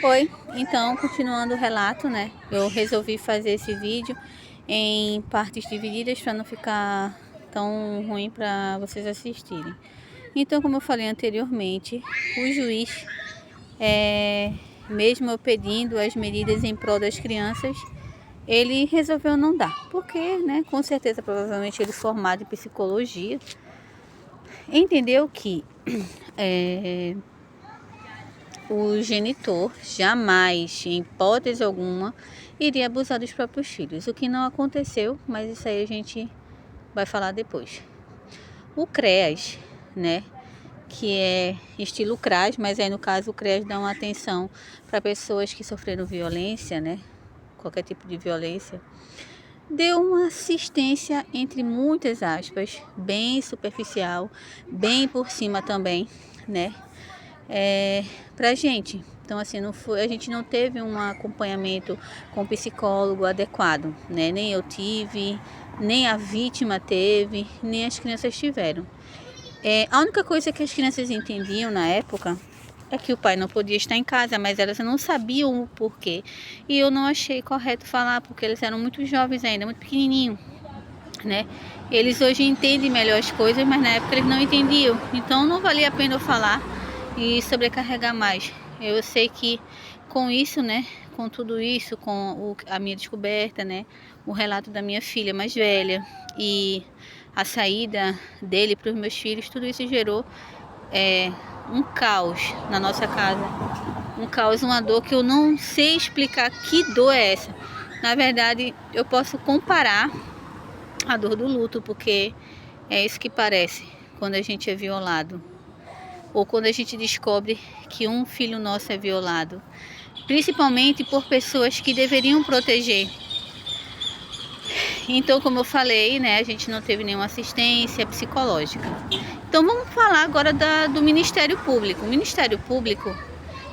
Oi, então continuando o relato, né? Eu resolvi fazer esse vídeo em partes divididas para não ficar tão ruim para vocês assistirem. Então, como eu falei anteriormente, o juiz, mesmo eu pedindo as medidas em prol das crianças, ele resolveu não dar. Porque, né? Com certeza, provavelmente ele formado em psicologia, entendeu que o genitor jamais, em hipótese alguma, iria abusar dos próprios filhos. O que não aconteceu, mas isso aí a gente vai falar depois. O CREAS, né, que é estilo CRAS, mas aí no caso o CREAS dá uma atenção para pessoas que sofreram violência, né, qualquer tipo de violência, deu uma assistência, entre muitas aspas, bem superficial, bem por cima também, né, pra gente. Então, assim, não foi, a gente não teve um acompanhamento com psicólogo adequado, né? Nem eu tive, nem a vítima teve, nem as crianças tiveram. A única coisa que as crianças entendiam na época é que o pai não podia estar em casa, mas elas não sabiam o porquê. E eu não achei correto falar, porque eles eram muito jovens ainda, muito pequenininhos, né? Eles hoje entendem melhor as coisas, mas na época eles não entendiam. Então não valia a pena eu falar e sobrecarregar mais. Eu sei que com isso, né, com tudo isso, a minha descoberta, né, o relato da minha filha mais velha e a saída dele para os meus filhos, tudo isso gerou um caos na nossa casa. Um caos, uma dor que eu não sei explicar que dor é essa. Na verdade, eu posso comparar a dor do luto, porque é isso que parece quando a gente é violado. Ou quando a gente descobre que um filho nosso é violado, principalmente por pessoas que deveriam proteger. Então, como eu falei, né, a gente não teve nenhuma assistência psicológica. Então, vamos falar agora do Ministério Público. O Ministério Público,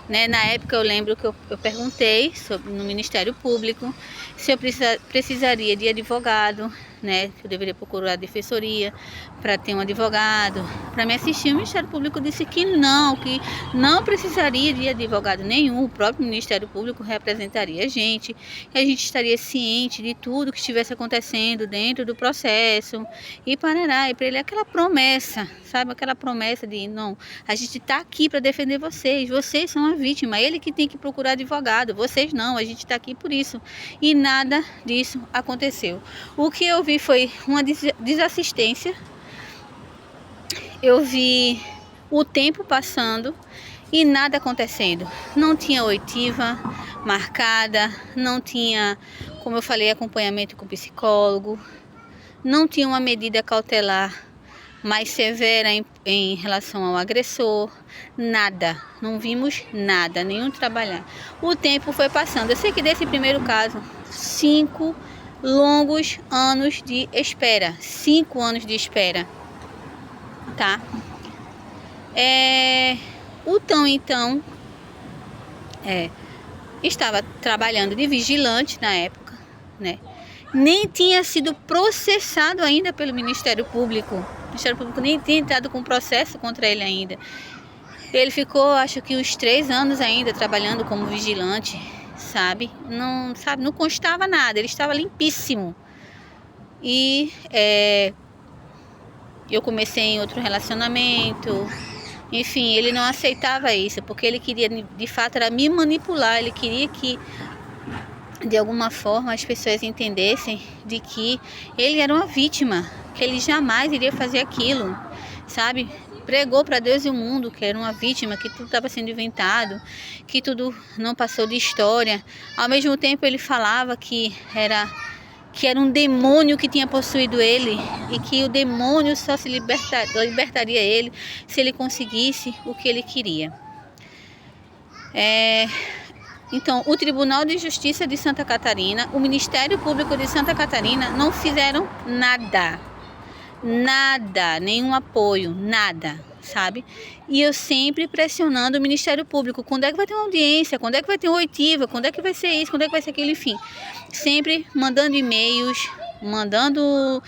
né, na época eu lembro que eu perguntei no Ministério Público se eu precisaria de advogado, né, que eu deveria procurar a defensoria para ter um advogado para me assistir. O Ministério Público disse que não precisaria de advogado nenhum, o próprio Ministério Público representaria a gente estaria ciente de tudo que estivesse acontecendo dentro do processo e parará. E para ele aquela promessa, sabe, aquela promessa de não, a gente está aqui para defender vocês são a vítima, ele que tem que procurar advogado, vocês não, a gente está aqui por isso. E nada disso aconteceu. O que eu vi foi uma desassistência. Eu vi o tempo passando e nada acontecendo. Não tinha oitiva marcada, não tinha, como eu falei, acompanhamento com psicólogo, não tinha uma medida cautelar mais severa em relação ao agressor, nada, não vimos nada, nenhum trabalhar. O tempo foi passando. Eu sei que desse primeiro caso, 5 longos anos de espera, 5 anos de espera, tá? O Tão então estava trabalhando de vigilante na época, né? Nem tinha sido processado ainda pelo Ministério Público. O Ministério Público nem tinha entrado com processo contra ele ainda. Ele ficou, acho que uns 3 anos ainda trabalhando como vigilante, sabe, não constava nada, ele estava limpíssimo. E eu comecei em outro relacionamento, enfim, ele não aceitava isso, porque ele queria, de fato, era me manipular, ele queria que de alguma forma as pessoas entendessem de que ele era uma vítima, que ele jamais iria fazer aquilo, sabe? Pregou para Deus e o mundo que era uma vítima, que tudo estava sendo inventado, que tudo não passou de história. Ao mesmo tempo ele falava que era um demônio que tinha possuído ele e que o demônio só se libertaria ele se ele conseguisse o que ele queria. Então, o Tribunal de Justiça de Santa Catarina, o Ministério Público de Santa Catarina não fizeram nada, nenhum apoio, nada, sabe? E eu sempre pressionando o Ministério Público, quando é que vai ter uma audiência, quando é que vai ter uma oitiva, quando é que vai ser isso, quando é que vai ser aquilo, enfim. Sempre mandando e-mails, mandando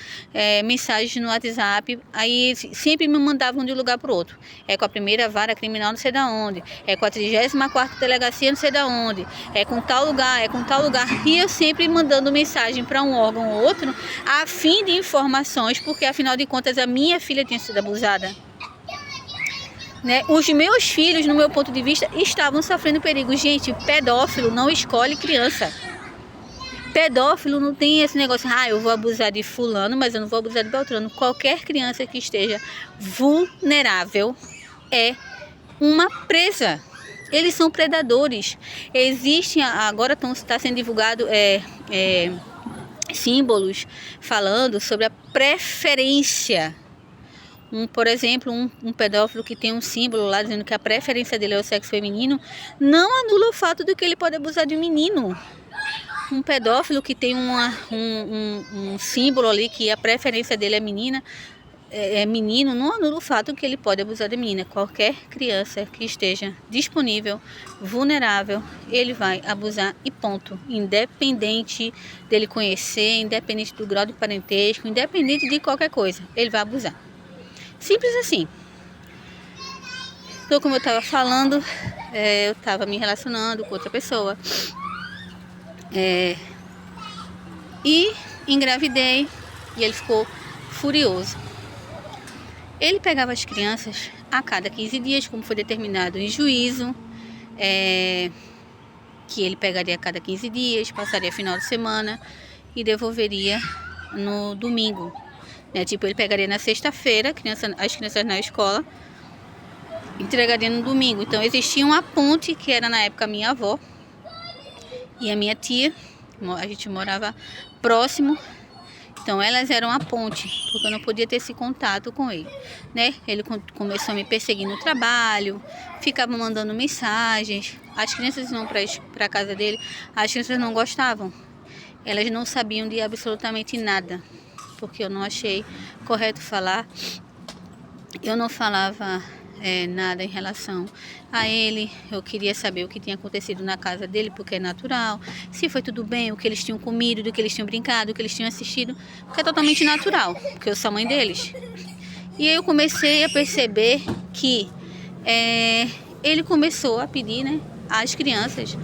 mensagens no WhatsApp, aí sempre me mandavam de um lugar para o outro. É com a primeira vara criminal não sei da onde, é com a 34ª delegacia não sei da onde, é com tal lugar, é com tal lugar. E eu sempre mandando mensagem para um órgão ou outro, a fim de informações, porque afinal de contas a minha filha tinha sido abusada. Né? Os meus filhos, no meu ponto de vista, estavam sofrendo perigo. Gente, pedófilo não escolhe criança. Pedófilo não tem esse negócio, eu vou abusar de fulano, mas eu não vou abusar de Beltrano. Qualquer criança que esteja vulnerável é uma presa. Eles são predadores. Existem, agora está sendo divulgado símbolos falando sobre a preferência. Por exemplo, um pedófilo que tem um símbolo lá dizendo que a preferência dele é o sexo feminino, não anula o fato de que ele pode abusar de um menino. Um pedófilo que tem um símbolo ali que a preferência dele é menina, menino, não anula o fato que ele pode abusar de menina. Qualquer criança que esteja disponível, vulnerável, ele vai abusar e ponto. Independente dele conhecer, independente do grau de parentesco, independente de qualquer coisa, ele vai abusar. Simples assim. Então, como eu estava falando, eu estava me relacionando com outra pessoa. E engravidei e ele ficou furioso. Ele pegava as crianças a cada 15 dias, como foi determinado em juízo, que ele pegaria a cada 15 dias, passaria final de semana e devolveria no domingo. Tipo, ele pegaria na sexta-feira as crianças na escola, entregaria no domingo. Então existia uma ponte que era na época a minha avó e a minha tia. A gente morava próximo, então elas eram a ponte, porque eu não podia ter esse contato com ele, né? Ele começou a me perseguir no trabalho, ficava mandando mensagens. As crianças iam para a casa dele, as crianças não gostavam, elas não sabiam de absolutamente nada, porque eu não achei correto falar. Eu não falava nada em relação a ele. Eu queria saber o que tinha acontecido na casa dele, porque é natural. Se foi tudo bem, o que eles tinham comido, do que eles tinham brincado, o que eles tinham assistido, porque é totalmente natural, porque eu sou a mãe deles. E aí eu comecei a perceber que ele começou a pedir, né, às crianças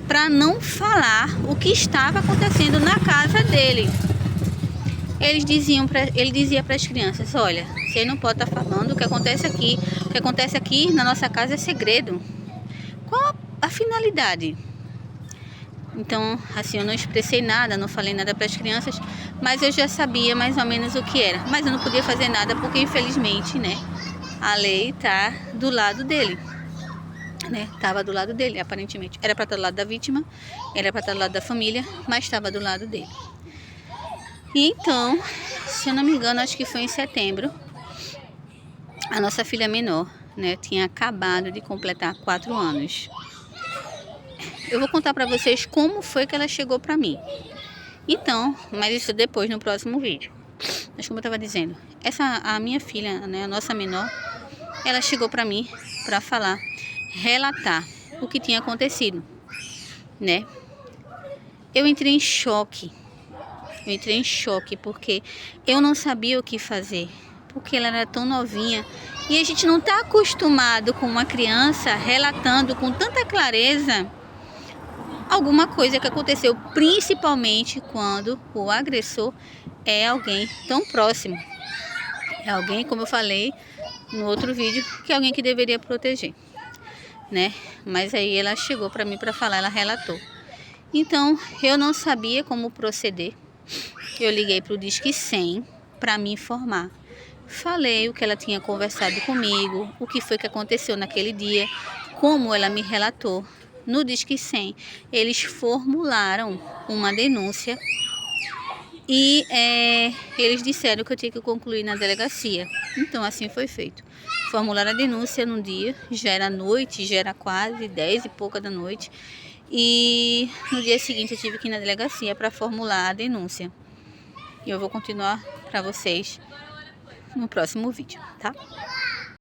para não falar o que estava acontecendo na casa dele. Ele dizia para as crianças: olha, você não pode estar falando o que acontece aqui. O que acontece aqui na nossa casa é segredo. Qual a finalidade? Então, assim, eu não expressei nada, não falei nada para as crianças, mas eu já sabia mais ou menos o que era. Mas eu não podia fazer nada porque, infelizmente, né, a lei está do lado dele. Estava do lado dele, aparentemente. Era para estar do lado da vítima, era para estar do lado da família, mas estava do lado dele. E então, se eu não me engano, acho que foi em setembro, a nossa filha menor, né, tinha acabado de completar 4 anos. Eu vou contar para vocês como foi que ela chegou para mim. Então, mas isso depois no próximo vídeo. Mas como eu estava dizendo, a minha filha, né, a nossa menor, ela chegou para mim para falar, relatar o que tinha acontecido, né? Eu entrei em choque. Porque eu não sabia o que fazer, porque ela era tão novinha e a gente não está acostumado com uma criança relatando com tanta clareza alguma coisa que aconteceu, principalmente quando o agressor é alguém tão próximo. É alguém, como eu falei no outro vídeo, que é alguém que deveria proteger, né? Mas aí ela chegou para mim para falar, ela relatou. Então, eu não sabia como proceder. Eu liguei para o Disque 100 para me informar. Falei o que ela tinha conversado comigo, o que foi que aconteceu naquele dia, como ela me relatou. No Disque 100, eles formularam uma denúncia e eles disseram que eu tinha que concluir na delegacia. Então, assim foi feito. Formularam a denúncia no dia, já era noite, já era quase 10 e pouca da noite. E no dia seguinte eu tive que ir na delegacia para formular a denúncia. E eu vou continuar para vocês no próximo vídeo, tá?